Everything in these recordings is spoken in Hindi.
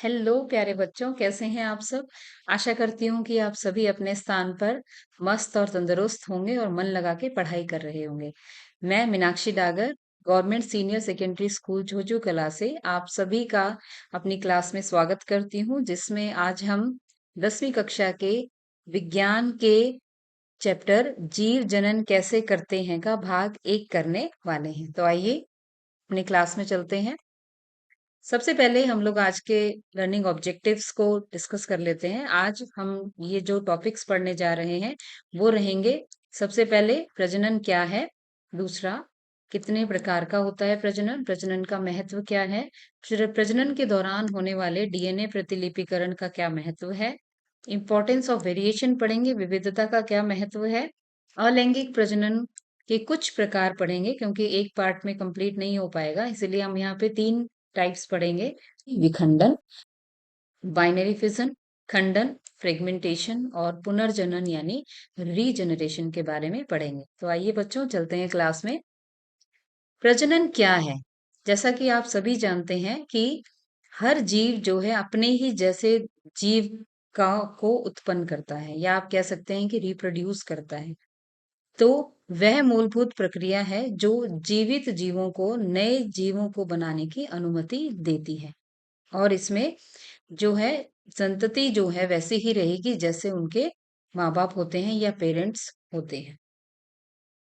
हेलो प्यारे बच्चों, कैसे हैं आप सब। आशा करती हूँ कि आप सभी अपने स्थान पर मस्त और तंदुरुस्त होंगे और मन लगा के पढ़ाई कर रहे होंगे। मैं Meenakshi Dagar, government senior secondary school Jhojhu Kala से आप सभी का अपनी क्लास में स्वागत करती हूँ, जिसमें आज हम 10वीं कक्षा के विज्ञान के चैप्टर जीव जनन कैसे करते हैं का भाग 1 करने वाले हैं। तो आइए अपनी क्लास में चलते हैं। सबसे पहले हम लोग आज के लर्निंग ऑब्जेक्टिव्स को डिस्कस कर लेते हैं। आज हम ये जो टॉपिक्स पढ़ने जा रहे हैं वो रहेंगे। सबसे पहले प्रजनन क्या है, दूसरा कितने प्रकार का होता है प्रजनन, प्रजनन का महत्व क्या है, फिर प्रजनन के दौरान होने वाले डीएनए प्रतिलिपिकरण का क्या महत्व है, इंपॉर्टेंस ऑफ वेरिएशन पढ़ेंगे, विविधता का क्या महत्व है, अलैंगिक प्रजनन के कुछ प्रकार पढ़ेंगे क्योंकि एक पार्ट में कंप्लीट नहीं हो पाएगा, इसलिए हम यहाँ पे 3 टाइप्स पढ़ेंगे। विखंडन, बाइनरी फिजन, खंडन, फ्रेगमेंटेशन और पुनर्जनन यानी रीजनरेशन के बारे में पढ़ेंगे। तो आइए बच्चों चलते हैं क्लास में। प्रजनन क्या है? जैसा कि आप सभी जानते हैं कि हर जीव जो है अपने ही जैसे जीव का को उत्पन्न करता है, या आप कह सकते हैं कि रिप्रोड्यूस करता है। तो वह मूलभूत प्रक्रिया है जो जीवित जीवों को नए जीवों को बनाने की अनुमति देती है, और इसमें जो है संतति जो है वैसे ही रहेगी जैसे उनके माँ बाप होते हैं या पेरेंट्स होते हैं।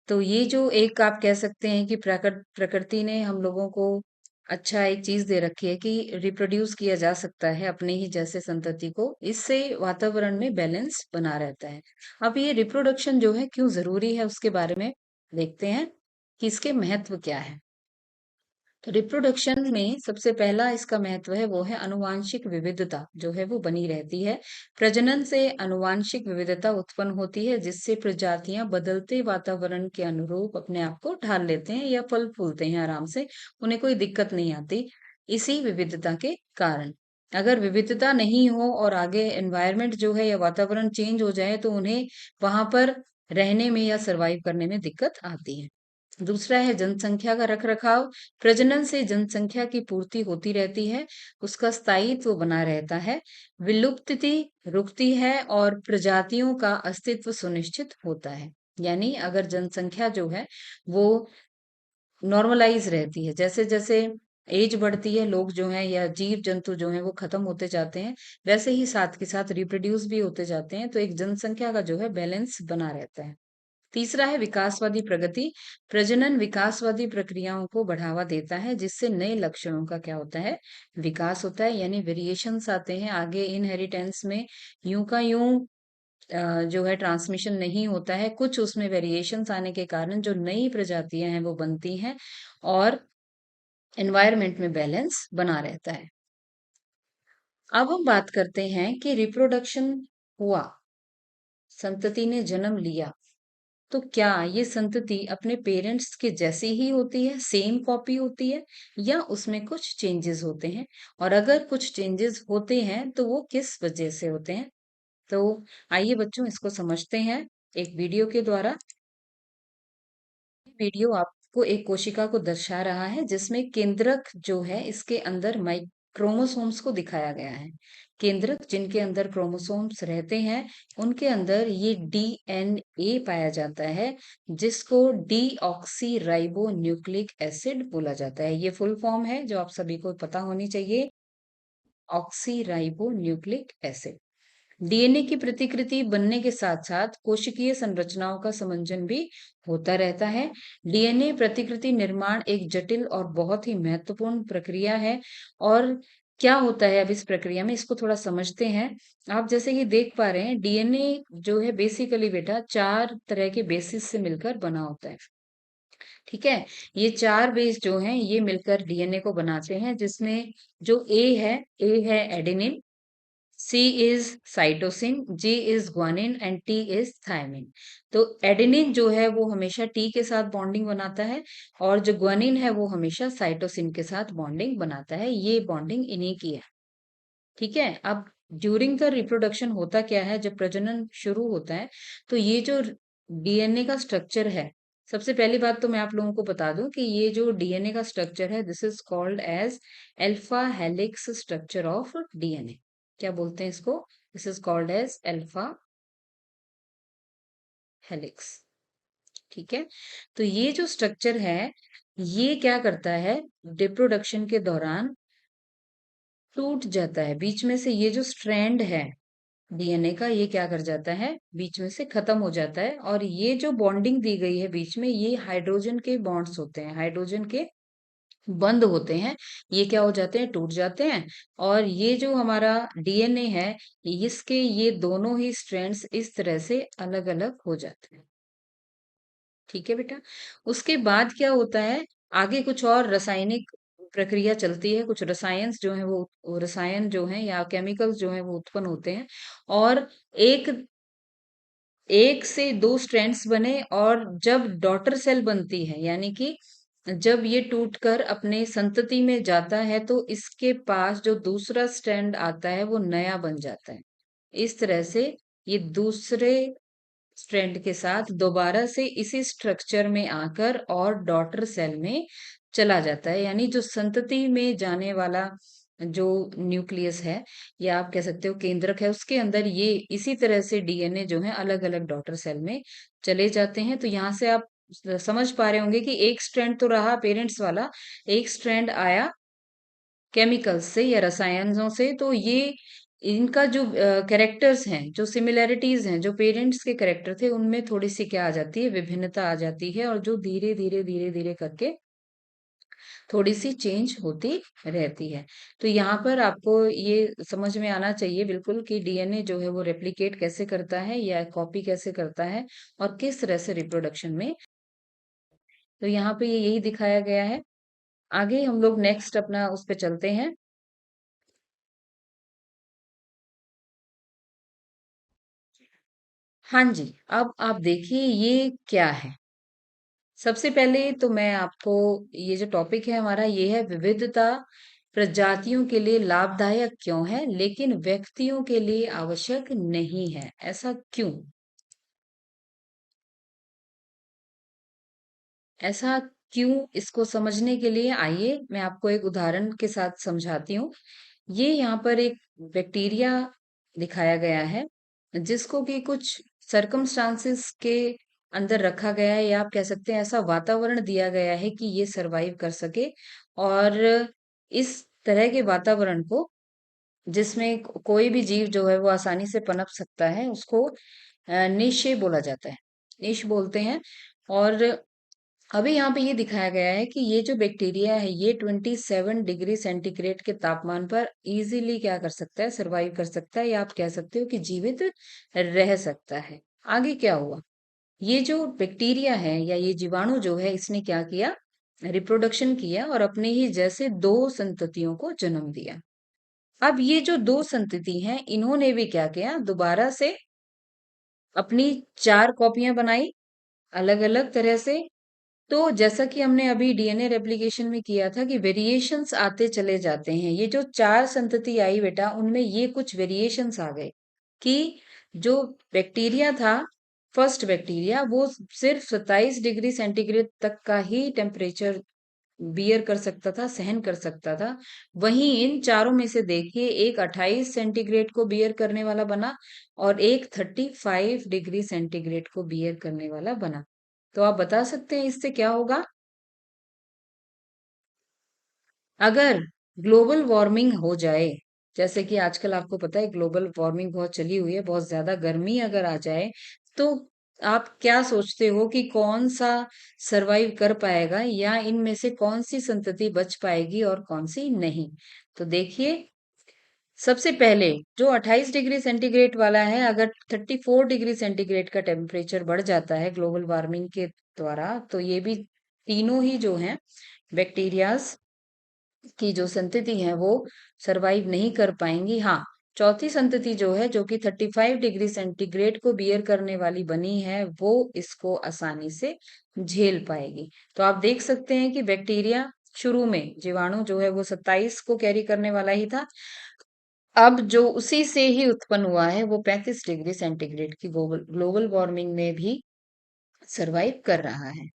तो ये जो एक आप कह सकते हैं कि प्रकृति ने हम लोगों को अच्छा एक चीज दे रखी है कि रिप्रोड्यूस किया जा सकता है अपने ही जैसे संतति को, इससे वातावरण में बैलेंस बना रहता है। अब ये रिप्रोडक्शन जो है क्यों जरूरी है उसके बारे में देखते हैं कि इसके महत्व क्या है। तो रिप्रोडक्शन में सबसे पहला इसका महत्व है वो है आनुवांशिक विविधता जो है वो बनी रहती है। प्रजनन से आनुवांशिक विविधता उत्पन्न होती है जिससे प्रजातियां बदलते वातावरण के अनुरूप अपने आप को ढाल लेते हैं या फल फूलते हैं आराम से, उन्हें कोई दिक्कत नहीं आती इसी विविधता के कारण। अगर विविधता नहीं हो और आगे एनवायरनमेंट जो है या वातावरण चेंज हो जाए तो उन्हें वहां पर रहने में या सरवाइव करने में दिक्कत आती है। दूसरा है जनसंख्या का रखरखाव। प्रजनन से जनसंख्या की पूर्ति होती रहती है, उसका स्थायित्व बना रहता है, विलुप्ति रुकती है और प्रजातियों का अस्तित्व सुनिश्चित होता है। यानी अगर जनसंख्या जो है वो नॉर्मलाइज रहती है, जैसे जैसे एज बढ़ती है, लोग जो हैं या जीव जंतु जो हैं वो खत्म होते जाते हैं, वैसे ही साथ के साथ रिप्रोड्यूस भी होते जाते हैं, तो एक जनसंख्या का जो है बैलेंस बना रहता है। तीसरा है विकासवादी प्रगति। प्रजनन विकासवादी प्रक्रियाओं को बढ़ावा देता है जिससे नए लक्षणों का क्या होता है, विकास होता है, यानी वेरिएशंस आते हैं आगे इनहेरिटेंस में। यूं का यूं जो है ट्रांसमिशन नहीं होता है, कुछ उसमें वेरिएशंस आने के कारण जो नई प्रजातियां हैं वो बनती हैं और एनवायरनमेंट में बैलेंस बना रहता है। अब हम बात करते हैं कि रिप्रोडक्शन हुआ, संतति ने जन्म लिया, तो क्या ये संतति अपने पेरेंट्स के जैसी ही होती है, सेम कॉपी होती है, या उसमें कुछ चेंजेस होते हैं? और अगर कुछ चेंजेस होते हैं तो वो किस वजह से होते हैं? तो आइए बच्चों इसको समझते हैं एक वीडियो के द्वारा। वीडियो आपको एक कोशिका को दर्शा रहा है जिसमें केंद्रक जो है इसके अंदर माइक क्रोमोसोम्स को दिखाया गया है। केंद्रक जिनके अंदर क्रोमोसोम्स रहते हैं उनके अंदर ये डीएनए पाया जाता है, जिसको डीऑक्सी राइबो न्यूक्लिक एसिड बोला जाता है। ये फुल फॉर्म है जो आप सभी को पता होनी चाहिए, oxy ribo nucleic acid. DNA की प्रतिकृति बनने के साथ साथ कोशिकीय संरचनाओं का समंजन भी होता रहता है। डीएनए प्रतिकृति निर्माण एक जटिल और बहुत ही महत्वपूर्ण प्रक्रिया है। और क्या होता है अब इस प्रक्रिया में, इसको थोड़ा समझते हैं। आप जैसे कि देख पा रहे हैं डीएनए जो है बेसिकली बेटा 4 तरह के बेसिस से मिलकर बना होता है। ठीक है, ये 4 बेस जो हैं ये मिलकर डीएनए को बनाते हैं, जिसमें जो ए है adenine, C is cytosine, G is guanine and T is thymine. तो एडेनिन जो है वो हमेशा T के साथ बॉन्डिंग बनाता है और जो ग्वानिन है वो हमेशा साइटोसिन के साथ बॉन्डिंग बनाता है। ये बॉन्डिंग इन्हीं की है। ठीक है, अब ड्यूरिंग द रिप्रोडक्शन होता क्या है, जब प्रजनन शुरू होता है तो ये जो डीएनए का स्ट्रक्चर है सबसे पहली बात तो मैं आप लोगों को बता दूं कि ये जो डीएनए का स्ट्रक्चर है, this is called as alpha helix structure of DNA. क्या बोलते हैं इसको? This is called as alpha helix. ठीक है। तो ये जो स्ट्रक्चर है, ये क्या करता है, रिप्रोडक्शन के दौरान टूट जाता है बीच में से। ये जो स्ट्रैंड है डीएनए का, ये क्या कर जाता है, बीच में से खत्म हो जाता है। और ये जो बॉन्डिंग दी गई है बीच में, ये हाइड्रोजन के बॉन्ड्स होते हैं, हाइड्रोजन के बंद होते हैं। ये क्या हो जाते हैं, टूट जाते हैं। और ये जो हमारा डीएनए है, इसके ये दोनों ही स्ट्रैंड्स इस तरह से अलग अलग हो जाते हैं। ठीक है बेटा। उसके बाद क्या होता है, आगे कुछ और रासायनिक प्रक्रिया चलती है, कुछ रसायन जो है वो रसायन जो है या केमिकल्स जो है वो उत्पन्न होते हैं। और एक एक से दो स्ट्रैंड्स बने, और जब डॉटर सेल बनती है, यानी कि जब ये टूटकर अपने संतति में जाता है, तो इसके पास जो दूसरा स्ट्रैंड आता है वो नया बन जाता है। इस तरह से ये दूसरे स्ट्रैंड के साथ दोबारा से इसी स्ट्रक्चर में आकर और डॉटर सेल में चला जाता है। यानी जो संतति में जाने वाला जो न्यूक्लियस है, या आप कह सकते हो केंद्रक है, उसके अंदर ये इसी तरह से डीएनए जो है अलग अलग डॉटर सेल में चले जाते हैं। तो यहाँ से आप समझ पा रहे होंगे कि एक स्ट्रैंड तो रहा पेरेंट्स वाला, एक स्ट्रैंड आया केमिकल्स से या रसायनों से। तो ये इनका जो कैरेक्टर्स हैं, जो सिमिलैरिटीज हैं, जो पेरेंट्स के कैरेक्टर थे, उनमें थोड़ी सी क्या आ जाती है, विभिन्नता आ जाती है। और जो धीरे धीरे धीरे धीरे करके थोड़ी सी चेंज होती रहती है। तो यहाँ पर आपको ये समझ में आना चाहिए बिल्कुल कि डीएनए जो है वो रेप्लिकेट कैसे करता है या कॉपी कैसे करता है, और किस तरह से रिप्रोडक्शन में। तो यहाँ पे ये यही दिखाया गया है। आगे हम लोग नेक्स्ट अपना उस पे चलते हैं। हाँ जी। अब आप देखिए ये क्या है। सबसे पहले तो मैं आपको, ये जो टॉपिक है हमारा, ये है विविधता प्रजातियों के लिए लाभदायक क्यों है लेकिन व्यक्तियों के लिए आवश्यक नहीं है, ऐसा क्यों? ऐसा क्यों, इसको समझने के लिए आइए मैं आपको एक उदाहरण के साथ समझाती हूँ। ये यहाँ पर एक बैक्टीरिया दिखाया गया है, जिसको कि कुछ सरकमस्टांसेस के अंदर रखा गया है, या आप कह सकते हैं ऐसा वातावरण दिया गया है कि ये सरवाइव कर सके। और इस तरह के वातावरण को, जिसमें कोई भी जीव जो है वो आसानी से पनप सकता है, उसको निशे बोला जाता है, निश बोलते हैं। और अभी यहाँ पे ये दिखाया गया है कि ये जो बैक्टीरिया है, ये 27 डिग्री सेंटीग्रेड के तापमान पर इजीली क्या कर सकता है, सरवाइव कर सकता है, या आप कह सकते हो कि जीवित रह सकता है। आगे क्या हुआ, ये जो बैक्टीरिया है या ये जीवाणु जो है, इसने क्या किया, रिप्रोडक्शन किया और अपने ही जैसे दो संततियों को जन्म दिया। अब ये जो दो संतति हैं, इन्होंने भी क्या किया, दोबारा से अपनी चार कॉपियां बनाई अलग अलग तरह से। तो जैसा कि हमने अभी डीएनए रेप्लिकेशन में किया था कि वेरिएशंस आते चले जाते हैं, ये जो चार संतति आई बेटा, उनमें ये कुछ वेरिएशंस आ गए कि जो बैक्टीरिया था, फर्स्ट बैक्टीरिया, वो सिर्फ 27 डिग्री सेंटीग्रेड तक का ही टेम्परेचर बियर कर सकता था, सहन कर सकता था। वहीं इन चारों में से देखिए, एक 28 सेंटीग्रेड को बियर करने वाला बना, और एक 35 डिग्री सेंटीग्रेड को बियर करने वाला बना। तो आप बता सकते हैं इससे क्या होगा? अगर ग्लोबल वार्मिंग हो जाए, जैसे कि आजकल आपको पता है ग्लोबल वार्मिंग बहुत चली हुई है, बहुत ज्यादा गर्मी अगर आ जाए, तो आप क्या सोचते हो कि कौन सा सरवाइव कर पाएगा, या इनमें से कौन सी संतति बच पाएगी और कौन सी नहीं? तो देखिए, सबसे पहले जो 28 डिग्री सेंटीग्रेड वाला है, अगर 34 डिग्री सेंटीग्रेड का टेम्परेचर बढ़ जाता है ग्लोबल वार्मिंग के द्वारा, तो ये भी तीनों ही जो हैं बैक्टीरियाज की जो संतति है वो सरवाइव नहीं कर पाएंगी। हाँ, चौथी संतति जो है, जो कि 35 डिग्री सेंटीग्रेड को बियर करने वाली बनी है, वो इसको आसानी से झेल पाएगी। तो आप देख सकते हैं कि बैक्टीरिया शुरू में, जीवाणु जो है वो 27 को कैरी करने वाला ही था। अब जो उसी से ही उत्पन्न हुआ है, वो 35 डिग्री सेंटीग्रेड की ग्लोबल ग्लोबल वार्मिंग में भी सरवाइव कर रहा है।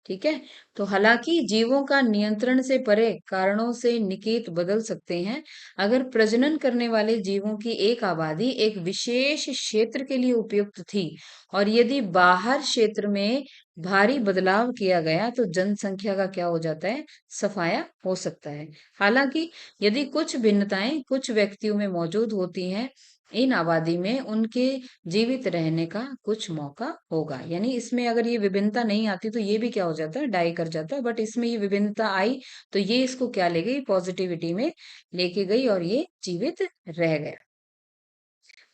ठीक है। तो हालांकि जीवों का नियंत्रण से परे कारणों से निकेत बदल सकते हैं। अगर प्रजनन करने वाले जीवों की एक आबादी एक विशेष क्षेत्र के लिए उपयुक्त थी और यदि बाहर क्षेत्र में भारी बदलाव किया गया तो जनसंख्या का क्या हो जाता है, सफाया हो सकता है। हालांकि यदि कुछ भिन्नताएं कुछ व्यक्तियों में मौजूद होती हैं, इन आबादी में उनके जीवित रहने का कुछ मौका होगा। यानी इसमें अगर ये विभिन्नता नहीं आती तो ये भी क्या हो जाता है, डाई कर जाता है। बट इसमें ये विभिन्नता आई तो ये इसको क्या ले गई, पॉजिटिविटी में लेके गई और ये जीवित रह गया।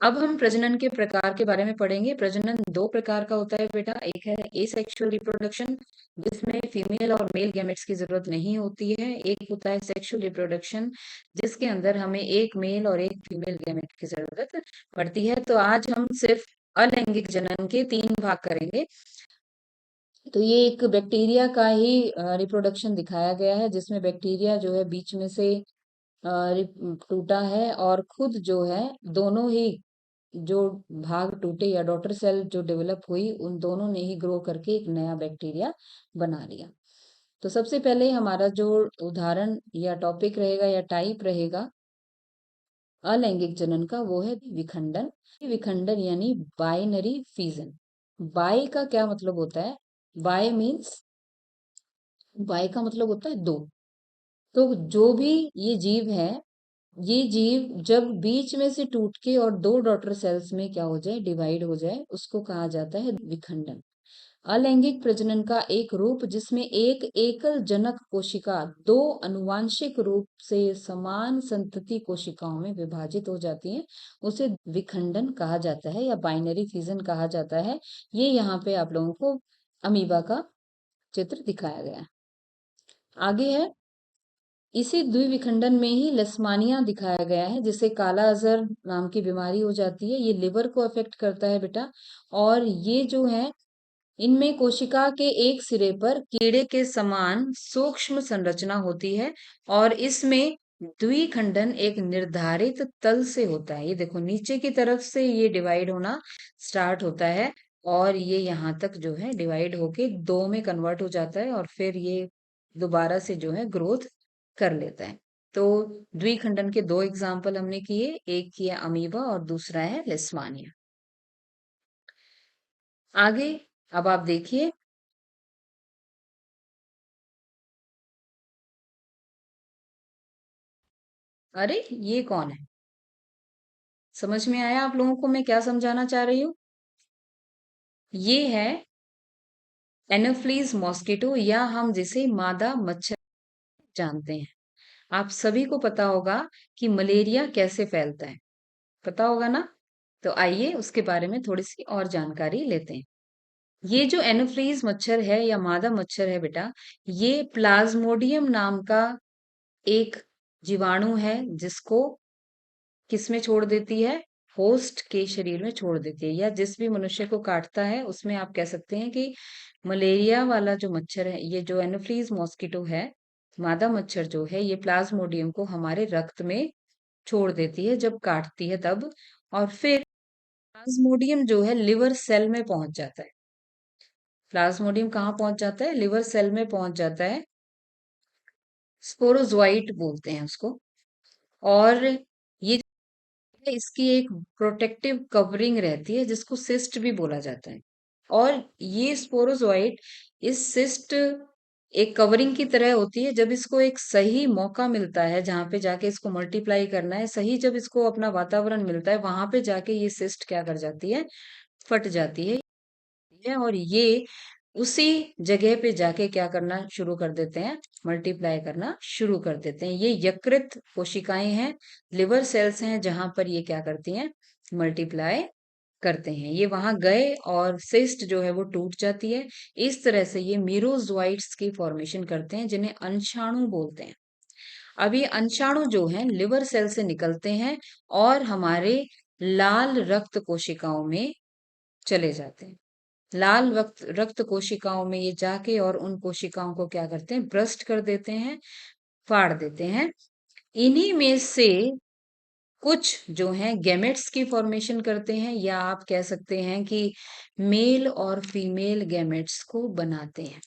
अब हम प्रजनन के प्रकार के बारे में पढ़ेंगे। प्रजनन दो प्रकार का होता है बेटा। एक है एसेक्सुअल रिप्रोडक्शन, जिसमें फीमेल और मेल गैमेट्स की जरूरत नहीं होती है। एक होता है सेक्सुअल रिप्रोडक्शन, जिसके अंदर हमें एक मेल और एक फीमेल गैमेट की जरूरत पड़ती है। तो आज हम सिर्फ अलैंगिक जनन के तीन भाग करेंगे। तो ये एक बैक्टीरिया का ही रिप्रोडक्शन दिखाया गया है, जिसमें बैक्टीरिया जो है बीच में से टूटा है और खुद जो है दोनों ही जो भाग टूटे या डॉटर सेल जो डेवलप हुई, उन दोनों ने ही ग्रो करके एक नया बैक्टीरिया बना लिया। तो सबसे पहले हमारा जो उदाहरण या टॉपिक रहेगा या टाइप रहेगा अलैंगिक जनन का, वो है विखंडन। विखंडन यानी बाइनरी फीजन। बाय का क्या मतलब होता है? बाय मीन्स, बाय का मतलब होता है दो। तो जो भी ये जीव है, ये जीव जब बीच में से टूट के और दो डॉटर सेल्स में क्या हो जाए, डिवाइड हो जाए, उसको कहा जाता है विखंडन। अलैंगिक प्रजनन का एक रूप जिसमें एक एकल जनक कोशिका दो अनुवांशिक रूप से समान संतति कोशिकाओं में विभाजित हो जाती है, उसे विखंडन कहा जाता है या बाइनरी फिजन कहा जाता है। ये यहाँ पे आप लोगों को अमीबा का चित्र दिखाया गया है। आगे है, इसी द्विविखंडन में ही लेस्मानिया दिखाया गया है, जिसे काला अजहर नाम की बीमारी हो जाती है। ये लिवर को अफेक्ट करता है बेटा। और ये जो है, इनमें कोशिका के एक सिरे पर कीड़े के समान सूक्ष्म संरचना होती है और इसमें द्विखंडन एक निर्धारित तल से होता है। ये देखो नीचे की तरफ से ये डिवाइड होना स्टार्ट होता है और ये यहाँ तक जो है डिवाइड होके दो में कन्वर्ट हो जाता है और फिर ये दोबारा से जो है ग्रोथ कर लेता है। तो द्विखंडन के दो एग्जाम्पल हमने किए, एक किया अमीबा और दूसरा है लिस्मानिया। आगे अब आप देखिए, अरे ये कौन है? समझ में आया आप लोगों को मैं क्या समझाना चाह रही हूँ? ये है एनोफ्लीज मॉस्किटो, या हम जिसे मादा मच्छर जानते हैं। आप सभी को पता होगा कि मलेरिया कैसे फैलता है, पता होगा ना? तो आइए उसके बारे में थोड़ी सी और जानकारी लेते हैं। ये जो एनोफ्लीज मच्छर है या मादा मच्छर है बेटा, ये प्लाज्मोडियम नाम का एक जीवाणु है, जिसको किसमें छोड़ देती है, होस्ट के शरीर में छोड़ देती है, या जिस भी मनुष्य को काटता है उसमें आप कह सकते हैं कि मलेरिया वाला जो मच्छर है, ये जो एनोफ्लीज मॉस्किटो है, मादा मच्छर जो है, ये प्लाज्मोडियम को हमारे रक्त में छोड़ देती है जब काटती है तब। और फिर प्लाज्मोडियम जो है लिवर सेल में पहुंच जाता है। प्लाज्मोडियम कहाँ पहुंच जाता है? लिवर सेल में पहुंच जाता है। स्पोरोजोइट बोलते हैं उसको। और ये इसकी एक प्रोटेक्टिव कवरिंग रहती है, जिसको सिस्ट भी बोला जाता है। और ये स्पोरोजोइट, इस सिस्ट एक कवरिंग की तरह होती है। जब इसको एक सही मौका मिलता है जहां पे जाके इसको मल्टीप्लाई करना है, सही जब इसको अपना वातावरण मिलता है, वहां पे जाके ये सिस्ट क्या कर जाती है, फट जाती है। और ये उसी जगह पे जाके क्या करना शुरू कर देते हैं, मल्टीप्लाई करना शुरू कर देते हैं। ये यकृत कोशिकाएं हैं, लिवर सेल्स हैं, जहां पर ये क्या करती हैं, मल्टीप्लाई करते हैं। ये वहां गए और सिस्ट जो है वो टूट जाती है। इस तरह से ये मीरोजोइट्स की फॉर्मेशन करते हैं, जिन्हें अंशाणु बोलते हैं। अब ये अंशाणु जो हैं लिवर सेल से निकलते हैं और हमारे लाल रक्त कोशिकाओं में चले जाते हैं। लाल रक्त रक्त कोशिकाओं में ये जाके और उन कोशिकाओं को क्या करते हैं, ब्रस्ट कर देते हैं, फाड़ देते हैं। इन्हीं में से कुछ जो हैं गैमेट्स की फॉर्मेशन करते हैं, या आप कह सकते हैं कि मेल और फीमेल गैमेट्स को बनाते हैं।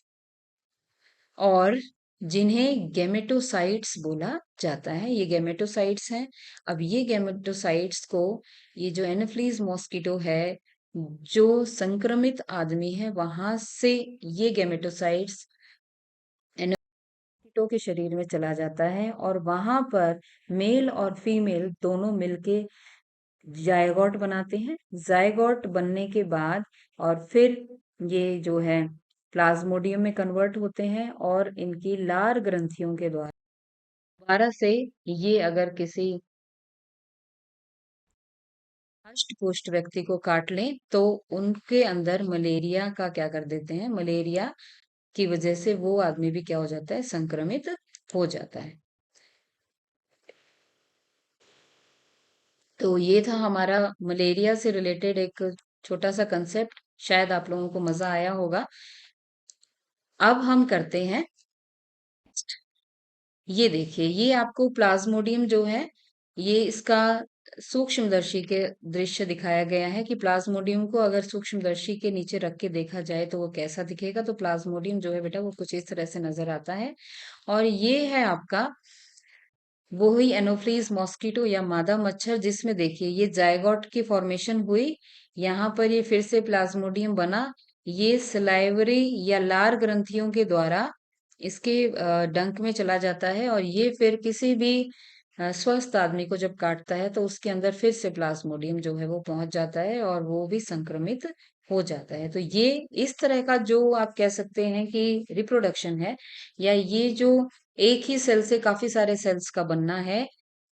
और जिन्हें गैमेटोसाइट्स बोला जाता है। ये गैमेटोसाइट्स हैं। अब ये गैमेटोसाइट्स को, ये जो एनोफिलीज मॉस्किटो है, जो संक्रमित आदमी है वहां से ये गैमेटोसाइट्स एनोफिलीटो के शरीर में चला जाता है और वहां पर मेल और फीमेल दोनों मिलके जायगोट बनाते हैं। जायगोट बनने के बाद और फिर ये जो है प्लाज्मोडियम में कन्वर्ट होते हैं और इनकी लार ग्रंथियों के द्वारा दोबारा से ये अगर किसी हष्ट पुष्ट व्यक्ति को काट लें तो उनके अंदर मलेरिया का क्या कर देते हैं, मलेरिया की वजह से वो आदमी भी क्या हो जाता है, संक्रमित हो जाता है। तो ये था हमारा मलेरिया से रिलेटेड एक छोटा सा कंसेप्ट। शायद आप लोगों को मजा आया होगा। अब हम करते हैं, ये देखिए, ये आपको प्लाज्मोडियम जो है, ये इसका सूक्ष्मदर्शी के दृश्य दिखाया गया है कि प्लाज्मोडियम को अगर सूक्ष्मदर्शी के नीचे रख के देखा जाए तो वो कैसा दिखेगा। तो प्लाज्मोडियम जो है बेटा वो कुछ इस तरह से नजर आता है। और ये है आपका वो ही एनोफ्लीज मॉस्किटो या मादा मच्छर, जिसमें देखिए ये जायगोट की फॉर्मेशन हुई, यहाँ पर ये फिर से प्लाज्मोडियम बना, ये सलाइवरी या लार ग्रंथियों के द्वारा इसके डंक में चला जाता है और ये फिर किसी भी स्वस्थ आदमी को जब काटता है तो उसके अंदर फिर से प्लाज्मोडियम जो है वो पहुंच जाता है और वो भी संक्रमित हो जाता है। तो ये इस तरह का जो आप कह सकते हैं कि रिप्रोडक्शन है, या ये जो एक ही सेल से काफी सारे सेल्स का बनना है,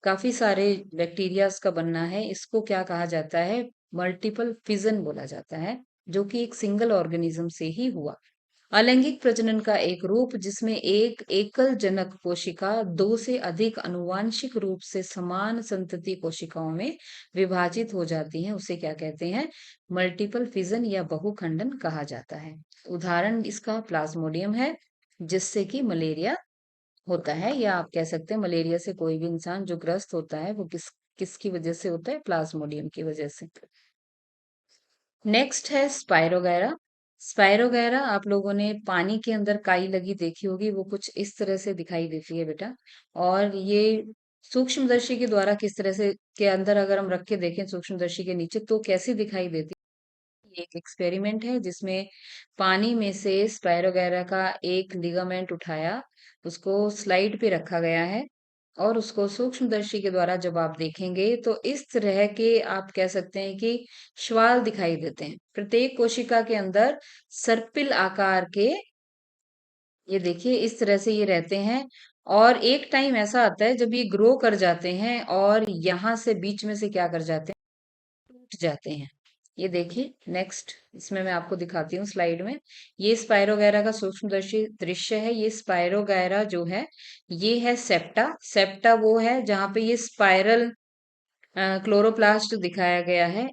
काफी सारे बैक्टीरियाज का बनना है, इसको क्या कहा जाता है, मल्टीपल फिजन बोला जाता है, जो कि एक सिंगल ऑर्गेनिज्म से ही हुआ। अलैंगिक प्रजनन का एक रूप जिसमें एक एकल जनक कोशिका दो से अधिक अनुवांशिक रूप से समान संतति कोशिकाओं में विभाजित हो जाती है, उसे क्या कहते हैं, मल्टीपल फिजन या बहुखंडन कहा जाता है। उदाहरण इसका प्लाज्मोडियम है, जिससे कि मलेरिया होता है, या आप कह सकते हैं मलेरिया से कोई भी इंसान जो ग्रस्त होता है वो किसकी वजह से होता है, प्लाज्मोडियम की वजह से। नेक्स्ट है स्पाइरोगैरा। स्पाइरोगैरा आप लोगों ने पानी के अंदर काई लगी देखी होगी, वो कुछ इस तरह से दिखाई देती है बेटा। और ये सूक्ष्मदर्शी के द्वारा किस तरह से के अंदर अगर हम रख के देखें सूक्ष्मदर्शी के नीचे तो कैसी दिखाई देती है। ये एक एक्सपेरिमेंट है जिसमें पानी में से स्पाइरोगैरा का एक लिगामेंट उठाया, उसको स्लाइड पे रखा गया है और उसको सूक्ष्मदर्शी के द्वारा जब आप देखेंगे तो इस तरह के आप कह सकते हैं कि श्वाल दिखाई देते हैं। प्रत्येक कोशिका के अंदर सर्पिल आकार के, ये देखिए इस तरह से ये रहते हैं। और एक टाइम ऐसा आता है जब ये ग्रो कर जाते हैं और यहाँ से बीच में से क्या कर जाते हैं, टूट जाते हैं। ये देखिए नेक्स्ट, इसमें मैं आपको दिखाती हूँ स्लाइड में। ये स्पाइरोगैरा का सूक्ष्मदर्शी दृश्य है। ये स्पाइरोगैरा जो है, ये है सेप्टा। सेप्टा वो है जहां पे ये स्पाइरल क्लोरोप्लास्ट दिखाया गया है।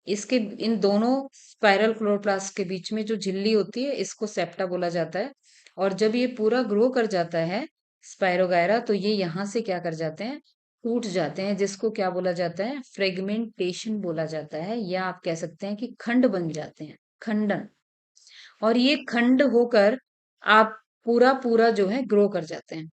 इसके इन दोनों स्पाइरल क्लोरोप्लास्ट के बीच में जो झिल्ली होती है इसको सेप्टा बोला जाता है। और जब ये पूरा ग्रो कर जाता है स्पाइरोगायरा, तो ये यहाँ से क्या कर जाते हैं, टूट जाते हैं, जिसको क्या बोला जाता है, फ्रेगमेंटेशन बोला जाता है, या आप कह सकते हैं कि खंड बन जाते हैं, खंडन। और ये खंड होकर आप पूरा पूरा जो है ग्रो कर जाते हैं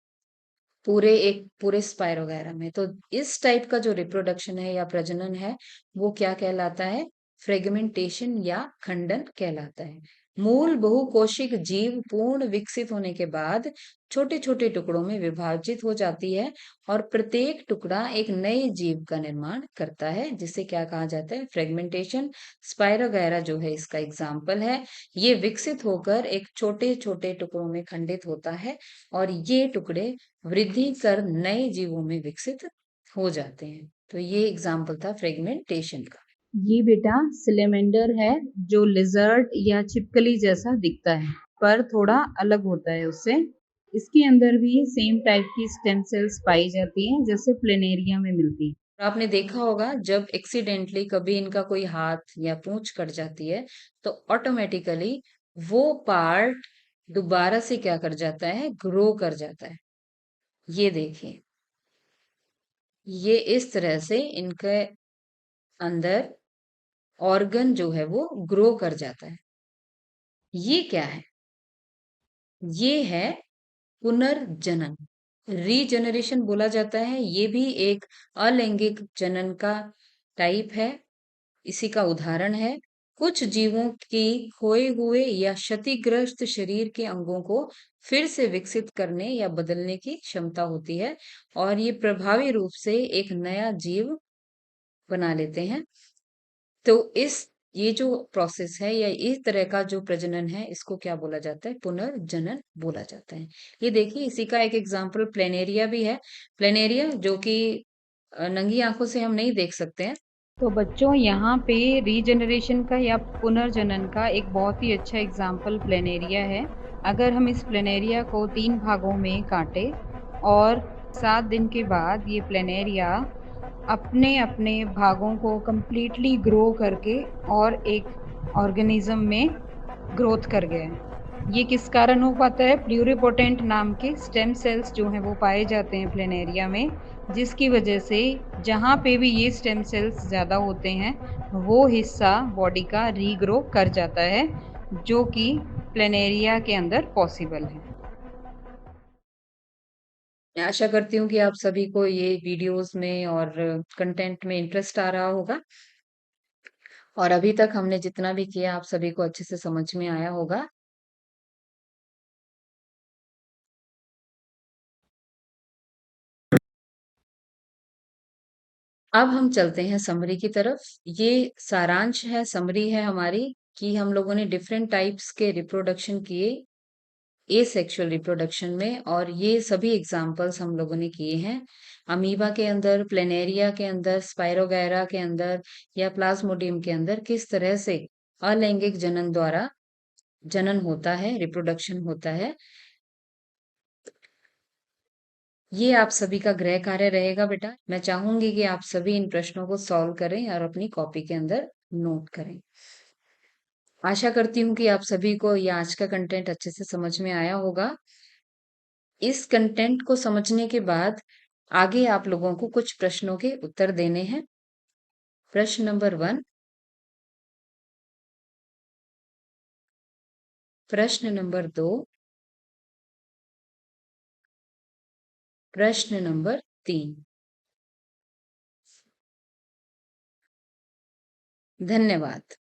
पूरे स्पायर वगैरह में। तो इस टाइप का जो रिप्रोडक्शन है या प्रजनन है वो क्या कहलाता है, फ्रेगमेंटेशन या खंडन कहलाता है। मूल बहुकोशिक जीव पूर्ण विकसित होने के बाद छोटे छोटे टुकड़ों में विभाजित हो जाती है और प्रत्येक टुकड़ा एक नए जीव का निर्माण करता है, जिसे क्या कहा जाता है, फ्रेगमेंटेशन। स्पाइरोगैरा जो है इसका एग्जाम्पल है। ये विकसित होकर एक छोटे छोटे टुकड़ों में खंडित होता है और ये टुकड़े वृद्धि कर नए जीवों में विकसित हो जाते हैं। तो ये एग्जाम्पल था फ्रेगमेंटेशन का। ये बेटा सिलेमेंडर है, जो लिजर्ड या छिपकली जैसा दिखता है पर थोड़ा अलग होता है उससे। इसके अंदर भी सेम टाइप की स्टेम सेल्स पाई जाती हैं जैसे प्लेनेरिया में मिलती है। और आपने देखा होगा जब एक्सीडेंटली कभी इनका कोई हाथ या पूंछ कट जाती है तो ऑटोमेटिकली वो पार्ट दोबारा से क्या कर जाता है, ग्रो कर जाता है। ये देखिए, ये इस तरह से इनके अंदर ऑर्गन जो है वो ग्रो कर जाता है। ये क्या है, ये है पुनर्जनन। रीजनरेशन बोला जाता है, ये भी एक अलैंगिक जनन का टाइप है, इसी का उदाहरण है। कुछ जीवों की खोए हुए या क्षतिग्रस्त शरीर के अंगों को फिर से विकसित करने या बदलने की क्षमता होती है और ये प्रभावी रूप से एक नया जीव बना लेते हैं। तो इस ये जो प्रोसेस है या इस तरह का जो प्रजनन है, इसको क्या बोला जाता है? पुनर्जनन बोला जाता है। ये देखिए, इसी का एक एग्जाम्पल प्लेनेरिया भी है। प्लेनेरिया जो कि नंगी आंखों से हम नहीं देख सकते हैं। तो बच्चों, यहाँ पे रीजनरेशन का या पुनर्जनन का एक बहुत ही अच्छा एग्जाम्पल प्लेनेरिया है। अगर हम इस प्लेनेरिया को 3 भागों में काटें और 7 दिन के बाद ये प्लेनेरिया अपने अपने भागों को कंप्लीटली ग्रो करके और एक ऑर्गेनिज्म में ग्रोथ कर गया है। ये किस कारण हो पाता है? प्लूरिपोटेंट नाम के स्टेम सेल्स जो हैं वो पाए जाते हैं प्लेनेरिया में, जिसकी वजह से जहाँ पे भी ये स्टेम सेल्स ज़्यादा होते हैं वो हिस्सा बॉडी का रीग्रो कर जाता है, जो कि प्लेनेरिया के अंदर पॉसिबल है। मैं आशा करती हूँ कि आप सभी को ये वीडियोस में और कंटेंट में इंटरेस्ट आ रहा होगा और अभी तक हमने जितना भी किया आप सभी को अच्छे से समझ में आया होगा। अब हम चलते हैं समरी की तरफ। ये सारांश है, समरी है हमारी कि हम लोगों ने डिफरेंट टाइप्स के रिप्रोडक्शन किए एसेक्सुअल रिप्रोडक्शन में और ये सभी एग्जाम्पल्स हम लोगों ने किए हैं। अमीबा के अंदर, प्लेनेरिया के अंदर, स्पाइरोगैरा के अंदर या प्लाज्मोडियम के अंदर किस तरह से अलैंगिक जनन द्वारा जनन होता है, रिप्रोडक्शन होता है। ये आप सभी का गृह कार्य रहेगा बेटा। मैं चाहूंगी कि आप सभी इन प्रश्नों को सॉल्व करें और अपनी कॉपी के अंदर नोट करें। आशा करती हूँ कि आप सभी को ये आज का कंटेंट अच्छे से समझ में आया होगा। इस कंटेंट को समझने के बाद आगे आप लोगों को कुछ प्रश्नों के उत्तर देने हैं। प्रश्न नंबर 1, प्रश्न नंबर 2, प्रश्न नंबर 3। धन्यवाद।